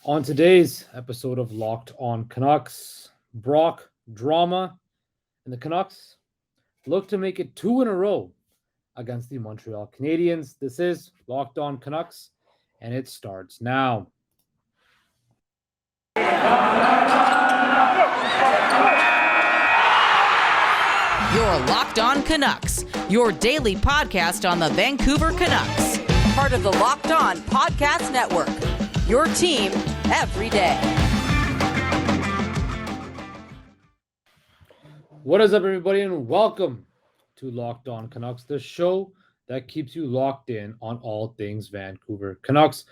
On today's episode of Locked On Canucks, Brock drama and the Canucks look to make it two in a row against the Montreal Canadiens. This is Locked On Canucks, and it starts now. You're Locked On Canucks, your daily podcast on the Vancouver Canucks. Part of the Locked On Podcast Network, your team every day. What is up, everybody, and welcome to Locked On Canucks, the show that keeps you locked in on all things Vancouver Canucks.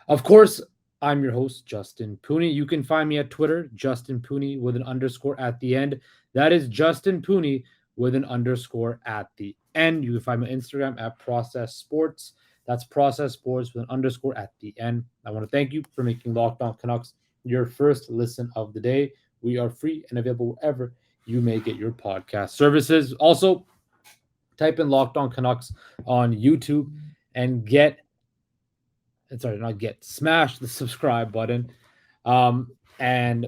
Of course, I'm your host, Justin Pooney. You can find me at Twitter, Justin Pooney, with an underscore at the end. That is Justin Pooney with an underscore at the end. You can find me on Instagram at Process Sports. That's Process Sports with an underscore at the end. I want to thank you for making Locked On Canucks your first listen of the day. We are free and available wherever you may get your podcast services. Also, type in Locked On Canucks on YouTube and smash the subscribe button and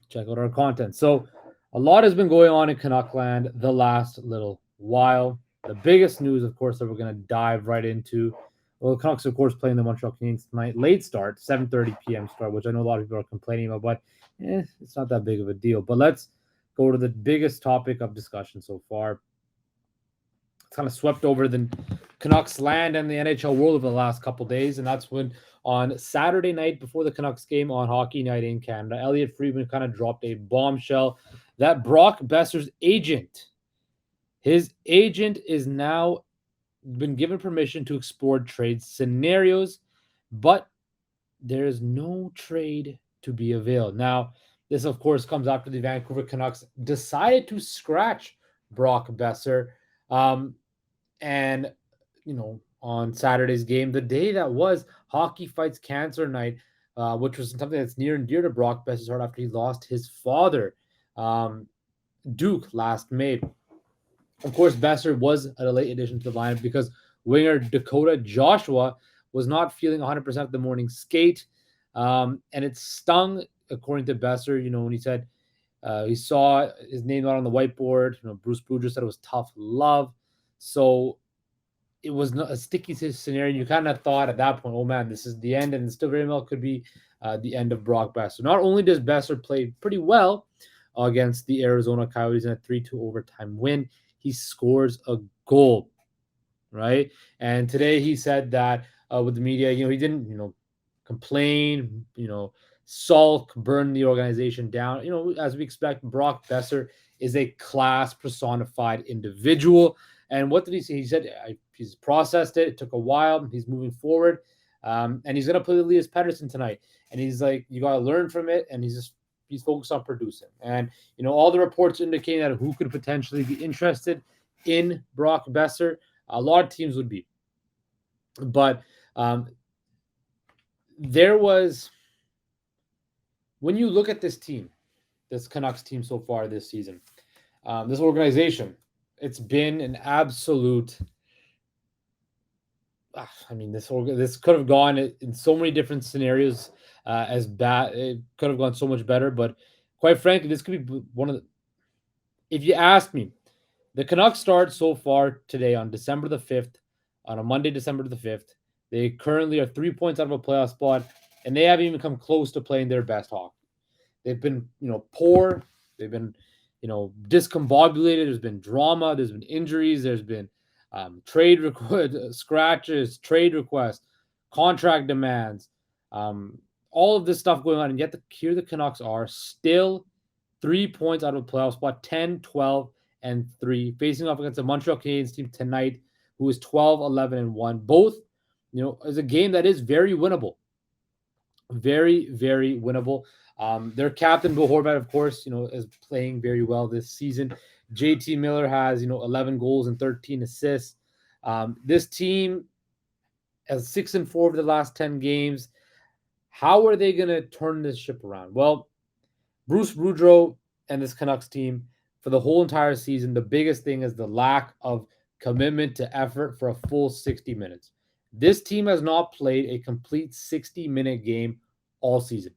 check out our content. So a lot has been going on in Canuckland the last little while. The biggest news, of course, that we're going to dive right into, well, the Canucks, of course, playing the Montreal Canadiens tonight. Late start, 7:30 p.m. start, which I know a lot of people are complaining about, but it's not that big of a deal. But let's go to the biggest topic of discussion so far. It's kind of swept over the Canucks land and the NHL world over the last couple days, and that's when on Saturday night before the Canucks game on Hockey Night in Canada, Elliot Friedman kind of dropped a bombshell that Brock Boeser's agent, his agent is now been given permission to explore trade scenarios, but there is no trade to be availed. Now, this, of course, comes after the Vancouver Canucks decided to scratch Brock Boeser. And, on Saturday's game, the day that was Hockey Fights Cancer Night, which was something that's near and dear to Brock Boeser's heart after he lost his father, Duke, last May. Of course, Boeser was a late addition to the lineup because winger Dakota Joshua was not feeling 100% of the morning skate. And it stung, according to Boeser, when he said he saw his name out on the whiteboard. Bruce Boudreau said it was tough love. So it was not a sticky scenario. You kind of thought at that point, oh man, this is the end, and it still very well could be the end of Brock Boeser. Not only does Boeser play pretty well against the Arizona Coyotes in a 3-2 overtime win, he scores a goal, right? And today he said that with the media, he didn't, complain, sulk, burn the organization down. As we expect, Brock Boeser is a class personified individual. And what did he say? He said he's processed it. It took a while. He's moving forward. And he's going to play Elias Pettersson tonight. And he's like, you got to learn from it. And he's focused on producing. And, all the reports indicating that who could potentially be interested in Brock Boeser, a lot of teams would be. But there was, when you look at this team, this Canucks team so far this season, this organization, it's been an absolute, this could have gone in so many different scenarios as bad. It could have gone so much better, but quite frankly, this could be one of the, if you ask me, the Canucks start so far today on December the 5th, on a Monday, December the 5th. They currently are 3 points out of a playoff spot, and they haven't even come close to playing their best hockey. They've been, poor. They've been, discombobulated. There's been drama. There's been injuries. There's been trade scratches, trade requests, contract demands, all of this stuff going on. And yet here the Canucks are still 3 points out of a playoff spot, 10, 12, and 3, facing off against the Montreal Canadiens team tonight, who is 12, 11, and 1. Both, is a game that is very winnable. Very, very winnable. Their captain, Bo Horvat, of course, is playing very well this season. JT Miller has, 11 goals and 13 assists. This team has 6-4 over the last 10 games. How are they going to turn this ship around? Well, Bruce Boudreau and this Canucks team, for the whole entire season, the biggest thing is the lack of commitment to effort for a full 60 minutes. This team has not played a complete 60-minute game all season.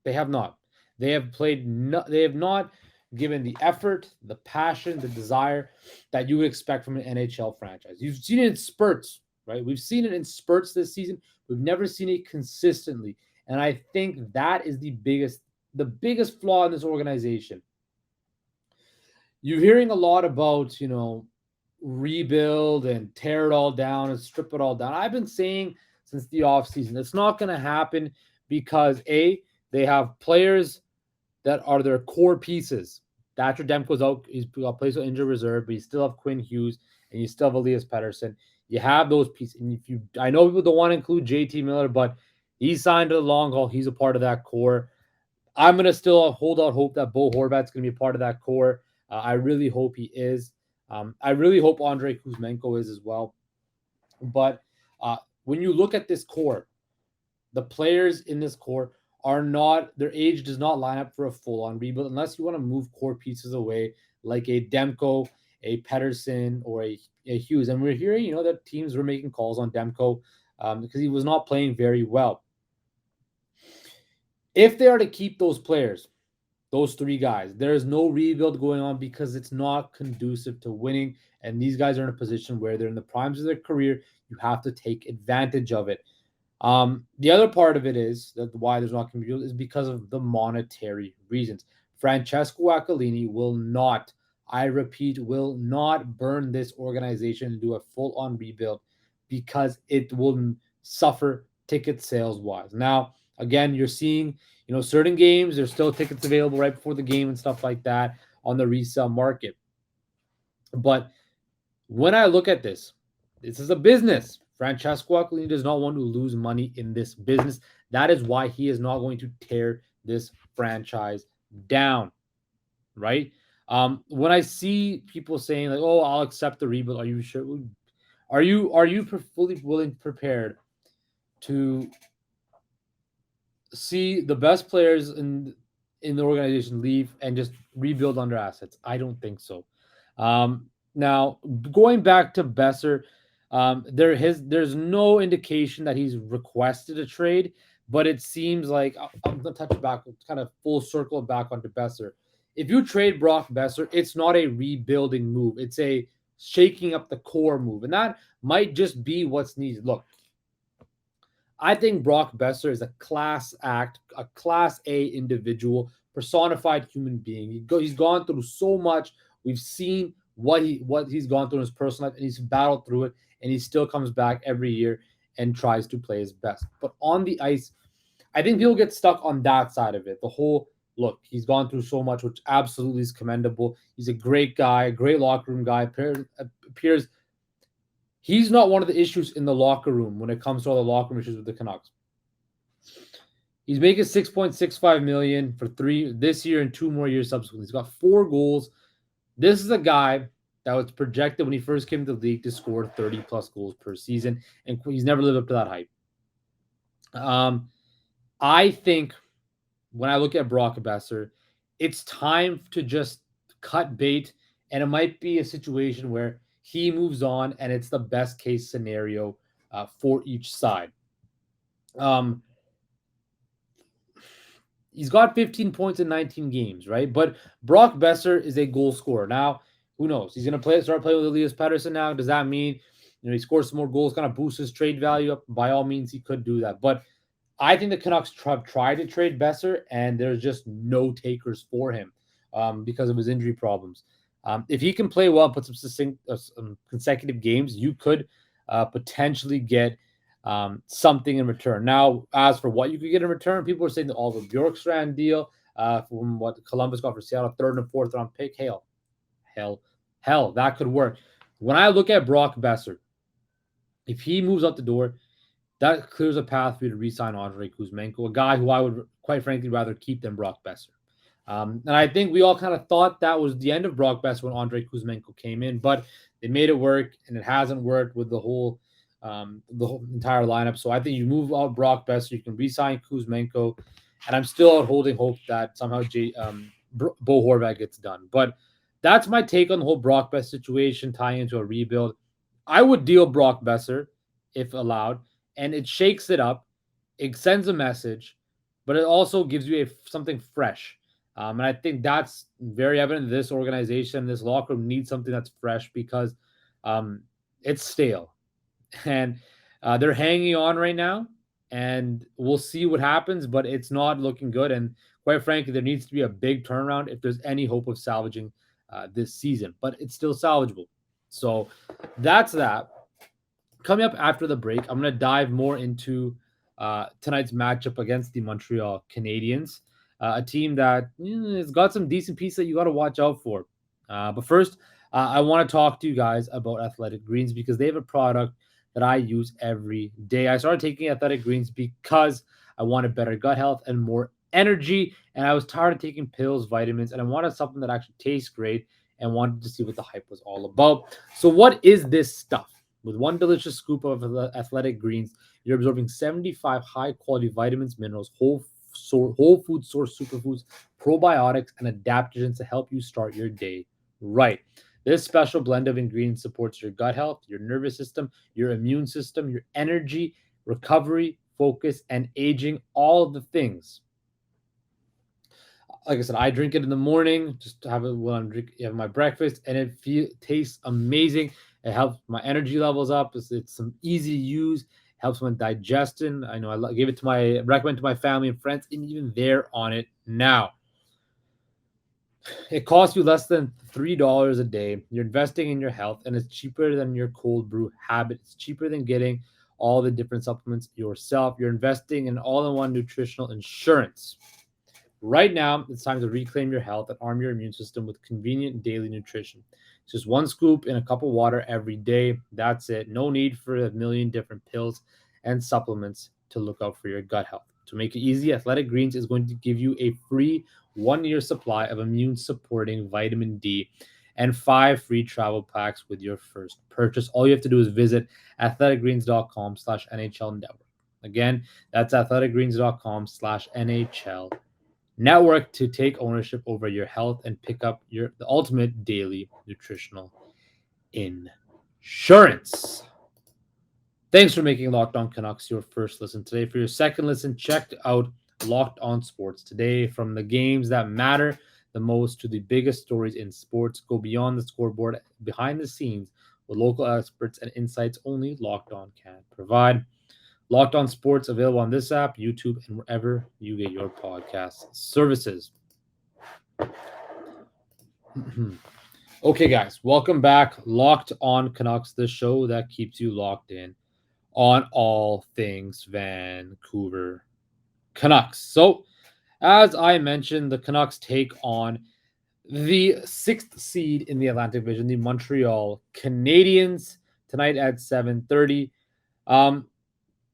They have not. They have played. They have not given the effort, the passion, the desire that you would expect from an NHL franchise. You've seen it in spurts, right? We've seen it in spurts this season. We've never seen it consistently, and I think that is the biggest flaw in this organization. You're hearing a lot about, rebuild and tear it all down and strip it all down. I've been saying since the offseason, it's not going to happen because A, they have players that are their core pieces. Thatcher Demko's out. He's plays on injured reserve, but you still have Quinn Hughes and you still have Elias Pettersson. You have those pieces. And I know people don't want to include JT Miller, but he's signed to the long haul. He's a part of that core. I'm going to still hold out hope that Bo Horvat's going to be a part of that core. I really hope he is. I really hope Andrei Kuzmenko is as well. But when you look at this core, the players in this core are not, their age does not line up for a full-on rebuild unless you want to move core pieces away like a Demko, a Pettersson, or a Hughes. And we're hearing, that teams were making calls on Demko because he was not playing very well. If they are to keep those players, those three guys, there is no rebuild going on because it's not conducive to winning. And these guys are in a position where they're in the primes of their career. You have to take advantage of it. The other part of it is that why there's not rebuild is because of the monetary reasons. Francesco Aquilini will not, I repeat, will not burn this organization and do a full-on rebuild because it will suffer ticket sales-wise. Now, again, you're seeing, certain games, there's still tickets available right before the game and stuff like that on the resale market. But when I look at this is a business. Francesco Aquilini does not want to lose money in this business. That is why he is not going to tear this franchise down, right? When I see people saying like, "Oh, I'll accept the rebuild," are you sure? Are you fully prepared to see the best players in the organization leave and just rebuild under assets? I don't think so. Now going back to Boeser. There's no indication that he's requested a trade, but it seems like I'm going to touch back, kind of full circle back onto Boeser. If you trade Brock Boeser, it's not a rebuilding move. It's a shaking up the core move, and that might just be what's needed. Look, I think Brock Boeser is a class act, a class A individual, personified human being. He's gone through so much. We've seen what he's gone through in his personal life, and he's battled through it. And he still comes back every year and tries to play his best. But on the ice, I think people get stuck on that side of it. The whole, look, he's gone through so much, which absolutely is commendable. He's a great guy, a great locker room guy. Appears he's not one of the issues in the locker room when it comes to all the locker room issues with the Canucks. He's making $6.65 million for this year and 2 more years subsequently. He's got 4 goals. This is a guy that was projected when he first came to the league to score 30-plus goals per season, and he's never lived up to that hype. I think when I look at Brock Boeser, it's time to just cut bait, and it might be a situation where he moves on, and it's the best-case scenario for each side. He's got 15 points in 19 games, right? But Brock Boeser is a goal scorer. Now, who knows? He's going to start playing with Elias Pettersson now. Does that mean, he scores some more goals, kind of boosts his trade value up? By all means, he could do that. But I think the Canucks have tried to trade Boeser, and there's just no takers for him because of his injury problems. If he can play well, put some consecutive games, you could potentially get something in return. Now, as for what you could get in return, people are saying the Oliver Bjorkstrand deal from what Columbus got for Seattle, 3rd and 4th round pick. Hell, that could work. When I look at Brock Boeser, if he moves out the door, that clears a path for you to re-sign Andrei Kuzmenko, a guy who I would, quite frankly, rather keep than Brock Boeser. And I think we all kind of thought that was the end of Brock Boeser when Andrei Kuzmenko came in, but they made it work, and it hasn't worked with the whole entire lineup. So I think you move out Brock Boeser, you can re-sign Kuzmenko, and I'm still holding hope that somehow Bo Horvat gets done. But that's my take on the whole Brock Boeser situation tying into a rebuild. I would deal Brock Boeser if allowed, and it shakes it up. It sends a message but it also gives you something fresh. And I think that's very evident. This organization, this locker room needs something that's fresh because it's stale. And they're hanging on right now, and we'll see what happens, but it's not looking good. And quite frankly, there needs to be a big turnaround if there's any hope of salvaging this season, but it's still salvageable. So that's that. Coming up after the break, I'm going to dive more into tonight's matchup against the Montreal Canadiens, a team that has got some decent pieces that you got to watch out for. But first, I want to talk to you guys about Athletic Greens because they have a product that I use every day. I started taking Athletic Greens because I wanted better gut health and more energy, and I was tired of taking pills, vitamins, and I wanted something that actually tastes great and wanted to see what the hype was all about. So what is this stuff? With one delicious scoop of Athletic Greens, you're absorbing 75 high-quality vitamins, minerals, whole food source superfoods, probiotics, and adaptogens to help you start your day right. This special blend of ingredients supports your gut health, your nervous system, your immune system, your energy, recovery, focus, and aging, all of the things. Like I said, I drink it in the morning, just to have it when I'm having my breakfast, and it tastes amazing. It helps my energy levels up. It's some easy use. Helps with digestion. I know I gave it to recommend to my family and friends, and even they're on it now. It costs you less than $3 a day. You're investing in your health, and it's cheaper than your cold brew habit. It's cheaper than getting all the different supplements yourself. You're investing in all-in-one nutritional insurance. Right now, it's time to reclaim your health and arm your immune system with convenient daily nutrition. It's just one scoop in a cup of water every day. That's it. No need for a million different pills and supplements to look out for your gut health. To make it easy, Athletic Greens is going to give you a free 1-year supply of immune-supporting vitamin D and 5 free travel packs with your first purchase. All you have to do is visit athleticgreens.com/NHL network. Again, that's athleticgreens.com/NHL network to take ownership over your health and pick up the ultimate daily nutritional insurance. Thanks for making Locked On Canucks your first listen today. For your second listen, check out Locked On Sports today. From the games that matter the most to the biggest stories in sports, go beyond the scoreboard, behind the scenes, with local experts and insights only Locked On can provide. Locked On Sports, available on this app, YouTube, and wherever you get your podcast services. Okay, guys, welcome back. Locked On Canucks, the show that keeps you locked in on all things Vancouver Canucks. So, as I mentioned, the Canucks take on the 6th seed in the Atlantic Division, the Montreal Canadiens, tonight at 7:30.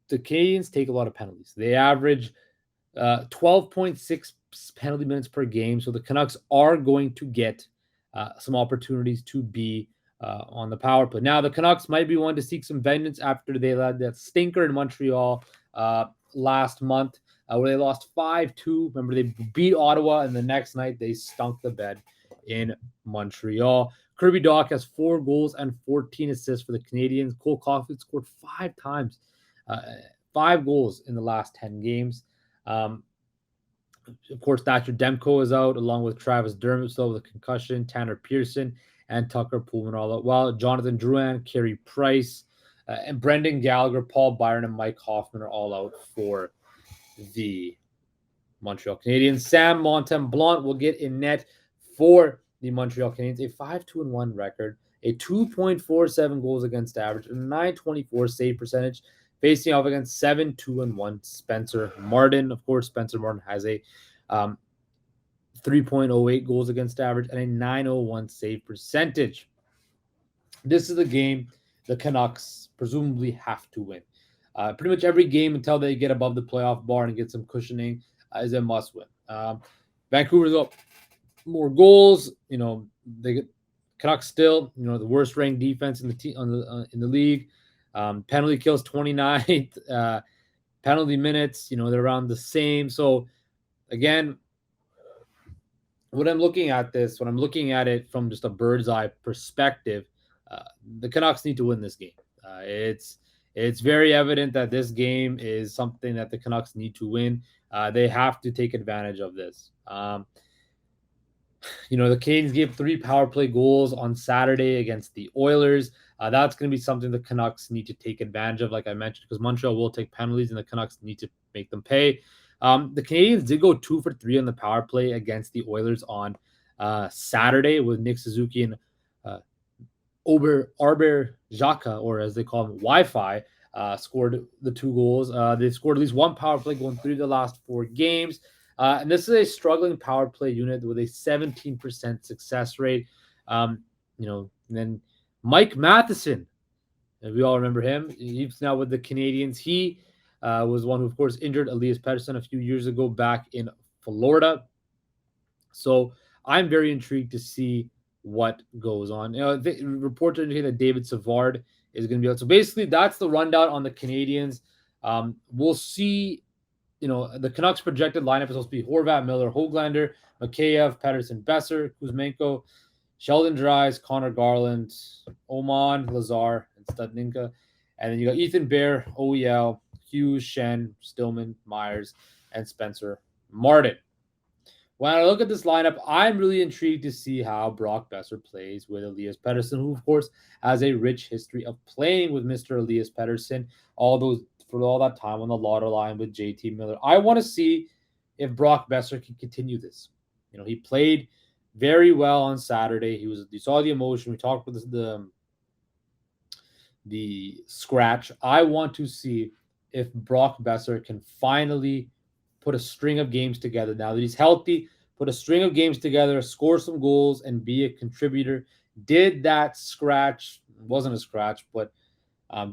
The Canadiens take a lot of penalties. They average 12.6 penalty minutes per game. So the Canucks are going to get some opportunities to be on the power play. Now, the Canucks might be one to seek some vengeance after they had that stinker in Montreal last month where they lost 5-2. Remember, they beat Ottawa, and the next night they stunk the bed in Montreal. Kirby Dach has 4 goals and 14 assists for the Canadiens. Cole Caulfield scored 5 times. 5 goals in the last 10 games. Of course, Thatcher Demko is out, along with Travis Dermott still with a concussion, Tanner Pearson, and Tucker Pullman all out. Well, Jonathan Drouin, Carey Price, and Brendan Gallagher, Paul Byron, and Mike Hoffman are all out for the Montreal Canadiens. Sam Montembeault will get in net for the Montreal Canadiens, a 5-2-1 record, a 2.47 goals against average, a 924 save percentage, facing off against 7-2-1 Spencer Martin. Of course, Spencer Martin has a 3.08 goals against average and a 901 save percentage. This is the game the Canucks presumably have to win. Pretty much every game until they get above the playoff bar and get some cushioning is a must win. Vancouver's up more goals. They get Canucks still, the worst ranked defense in the league. Penalty kills 29th. Penalty minutes, they're around the same. So again, when I'm looking at it from just a bird's eye perspective, the Canucks need to win this game. It's It's very evident that this game is something that the Canucks need to win. They have to take advantage of this. The Canadiens gave 3 power play goals on Saturday against the Oilers. That's going to be something the Canucks need to take advantage of, like I mentioned, because Montreal will take penalties and the Canucks need to make them pay. The Canadiens did go 2 for 3 on the power play against the Oilers on Saturday with Nick Suzuki and Arber Xhaka, or as they call him, Wi-Fi, scored the 2 goals. They scored at least 1 power play going through the last 4 games. And this is a struggling power play unit with a 17% success rate. Then Mike Matheson, we all remember him. He's now with the Canadiens. He was one who, of course, injured Elias Pettersson a few years ago back in Florida. So I'm very intrigued to see what goes on. The reports indicate that David Savard is going to be out. So basically, that's the rundown on the Canadiens. We'll see. The Canucks projected lineup is supposed to be Horvat, Miller, Höglander, Mikheyev, Pettersson, Boeser, Kuzmenko, Sheldon Dries, Connor Garland, Oman, Lazar, and Studnicka. And then you got Ethan Bear, OEL, Hughes, Shen, Stillman, Myers, and Spencer Martin. When I look at this lineup, I'm really intrigued to see how Brock Boeser plays with Elias Pettersson, who, of course, has a rich history of playing with Mr. Elias Pettersson for all that time on the Lauder line with JT Miller. I want to see if Brock Boeser can continue this. He played very well on Saturday. You saw the emotion. We talked about the scratch. I want to see if Brock Boeser can finally put a string of games together now that he's healthy, put a string of games together, score some goals, and be a contributor. Did that scratch, wasn't a scratch, but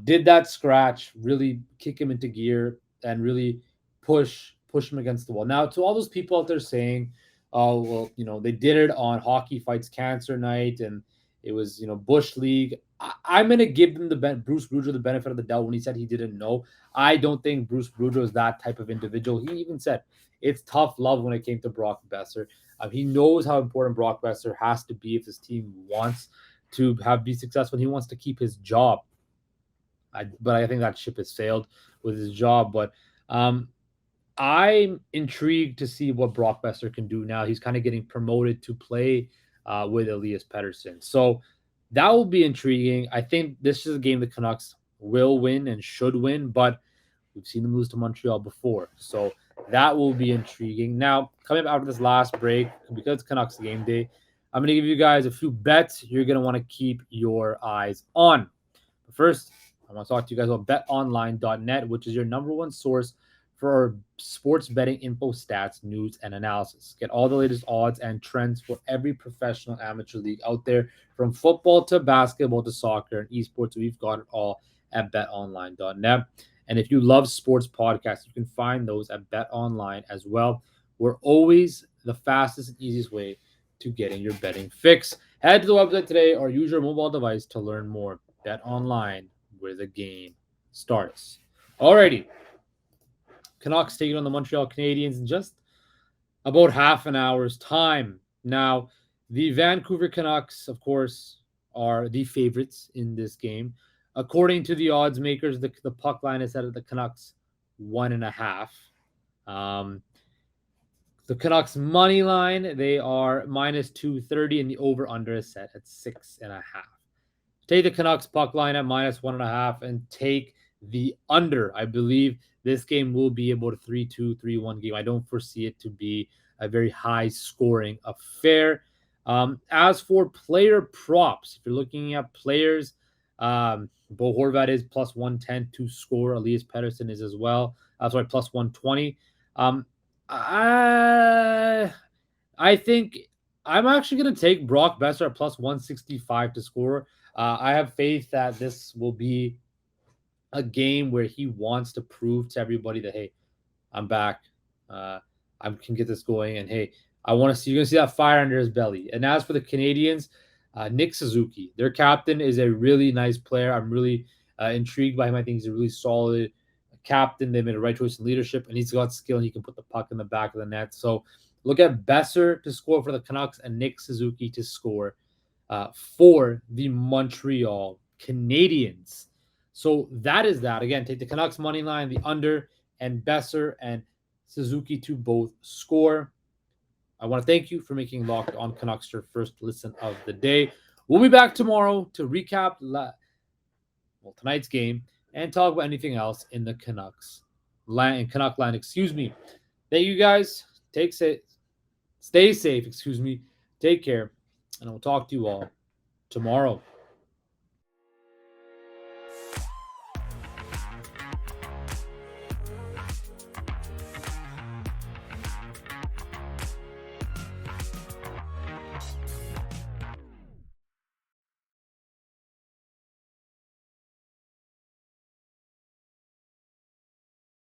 did that scratch really kick him into gear and really push him against the wall? Now, to all those people out there saying, oh, well, they did it on Hockey Fights Cancer Night and it was, Bush League. I'm going to give them Bruce Boudreau the benefit of the doubt when he said he didn't know. I don't think Bruce Boudreau is that type of individual. He even said it's tough love when it came to Brock Boeser. He knows how important Brock Boeser has to be if his team wants to be successful. He wants to keep his job. But I think that ship has sailed with his job. But I'm intrigued to see what Brock Boeser can do now. He's kind of getting promoted to play with Elias Pettersson. So that will be intriguing. I think this is a game the Canucks will win and should win, but we've seen them lose to Montreal before. So that will be intriguing. Now, coming up after this last break, because it's Canucks game day, I'm going to give you guys a few bets you're going to want to keep your eyes on. But first, I want to talk to you guys about betonline.net, which is your number one source for sports betting info, stats, news, and analysis. Get all the latest odds and trends for every professional amateur league out there, from football to basketball to soccer and esports. We've got it all at betonline.net. And if you love sports podcasts, you can find those at BetOnline as well. We're always the fastest and easiest way to getting your betting fix. Head to the website today or use your mobile device to learn more. BetOnline, where the game starts. Alrighty. Canucks taking on the Montreal Canadiens in just about half an hour's time. Now, the Vancouver Canucks, of course, are the favorites in this game. According to the odds makers, the puck line is set at the Canucks 1.5. The Canucks money line, they are minus 230, and the over-under is set at 6.5. Take the Canucks puck line at minus 1.5 and take the under. I believe this game will be about a 3-2, 3-1 game. I don't foresee it to be a very high-scoring affair. As for player props, if you're looking at players, Bo Horvat is plus 110 to score. Elias Pettersson is as well. Sorry, plus 120. I think I'm actually going to take Brock Boeser at plus 165 to score. I have faith that this will be a game where he wants to prove to everybody that, hey, I'm back. I can get this going. And, hey, I want to see, you're going to see that fire under his belly. And as for the Canadiens, Nick Suzuki, their captain, is a really nice player. I'm really intrigued by him. I think he's a really solid captain. They made a right choice in leadership, and he's got skill, and he can put the puck in the back of the net. So look at Boeser to score for the Canucks and Nick Suzuki to score for the Montreal Canadiens. So that is that. Again, take the Canucks money line, the under, and Boeser and Suzuki to both score. I want to thank you for making Locked On Canucks your first listen of the day. We'll be back tomorrow to recap tonight's game and talk about anything else in the Canuck line. Thank you guys. Stay safe. Take care, and I'll talk to you all tomorrow.